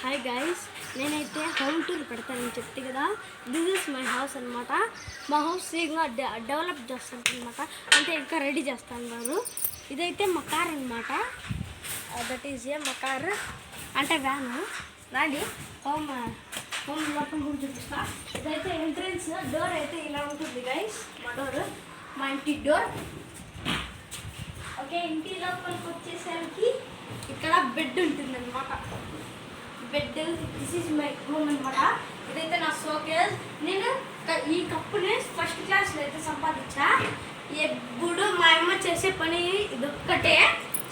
Hi guys, నేనైతే home tour పెడతానని చెప్తే కదా. దిస్ ఇస్ మై హౌస్ అనమాట. మా హౌస్ ఇంకా డెవలప్ చేస్తాను అనమాట, అంటే ఇంకా రెడీ చేస్తాను. ఇదైతే మా కార్ అనమాట. దట్ ఈజ్ మా కార్ అంటే వ్యాను. రాండి హోమ్ లోపల కూడా చూపిస్తా. ఇదైతే ఎంట్రన్స్ డోర్ అయితే ఇలా ఉంటుంది గైస్. మా డోర్, మా ఇంటి డోర్. ఓకే, ఇంటి లోపలికి వచ్చేసరికి ఇక్కడ బెడ్ ఉంటుంది అనమాట. Bed, this is my room అనమాట. ఇదైతే నా షోకేస్. నేను ఈ కప్పుని ఫస్ట్ క్లాస్లో అయితే సంపాదించా. ఎప్పుడు మా అమ్మ చేసే పని ఇదొక్కటే,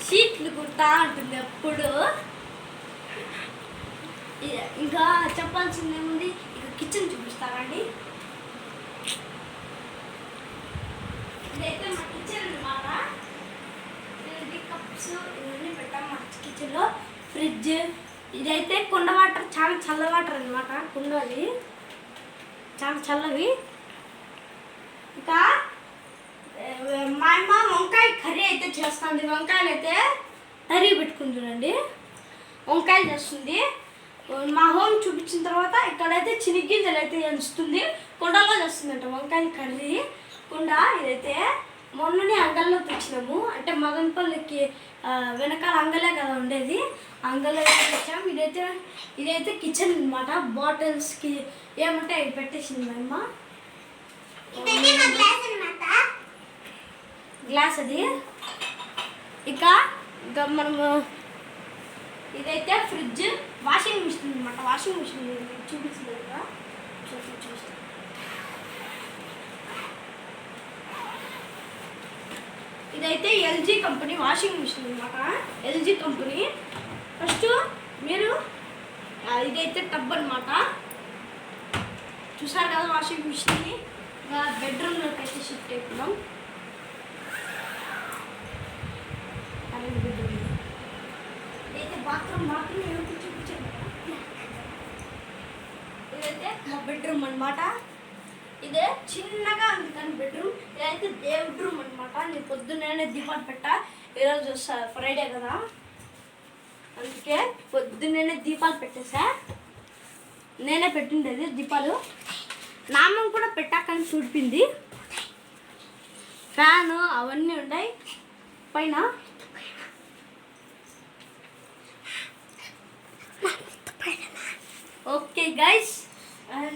షీట్లు కుడతా ఉంటుంది ఎప్పుడు. ఇంకా చెప్పాల్సింది ఏముంది, ఇక కిచెన్ చూపిస్తానండి. ఇదైతే మా కిచెన్ అనమాట. కప్స్ ఇవన్నీ పెట్టాం మా కిచెన్లో. ఫ్రిడ్జ్, ఇదైతే కుండ వాటర్, చాలా చల్ల వాటర్ అనమాట. కుండవి చాలా చల్లవి. ఇంకా మా అమ్మ వంకాయ కర్రీ అయితే చేస్తుంది. వంకాయలు అయితే తరిగి పెట్టుకుంటుందండి, వంకాయలు చేస్తుంది. మా హోమ్ చూపించిన తర్వాత ఇక్కడైతే చినిగింజలు అయితే ఎంచుతుంది. కుండలో చేస్తుందంట వంకాయ కర్రీ. కుండ ఇదైతే మొన్ననే అంగల్లో తెచ్చినాము. అంటే మదనపల్లికి వెనకాల అంగలే కదా ఉండేది, అంగల్లో తెచ్చాము. ఇదైతే కిచెన్ అనమాట. బాటిల్స్కి ఏమంటే అవి పెట్టేసింది మా అమ్మ. గ్లాస్ అది. ఇక మనము ఇదైతే ఫ్రిడ్జ్, వాషింగ్ మిషన్ అనమాట. వాషింగ్ మిషన్ చూపించలేదు కదా, చూపిస్తాను. ఇదైతే ఎల్జీ కంపెనీ వాషింగ్ మిషన్ అనమాట. LG company. ఫస్ట్ మీరు ఇదైతే టబ్ అనమాట. చూసారు కదా వాషింగ్ మిషన్ని. బెడ్రూమ్లోకి అయితే షిఫ్ట్ అయిపోయాం. ఇదైతే బాత్రూమ్ ఏమిటి చూపించాను. ఇదైతే మా బెడ్రూమ్ అనమాట. ఇదే చిన్నగా ఉంది కానీ బెడ్రూమ్. ఇదైతే దేవుడి రూమ్ అనమాట. నేను పొద్దున్నే దీపాలు పెట్టా. ఈరోజు ఫ్రైడే కదా, అందుకే పొద్దున్నే దీపాలు పెట్టేసా. నేనే పెట్టిండేది దీపాలు. నామం కూడా పెట్టా కానీ చూడిపింది. ఫ్యాను అవన్నీ ఉన్నాయి పైన. ఓకే గైస్,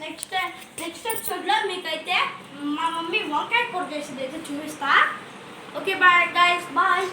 నెక్స్ట్ ఎపిసోడ్లో మీకైతే మా మమ్మీ వంకాయ కూర చేసేది అయితే చూపిస్తా. Okay bye guys, bye.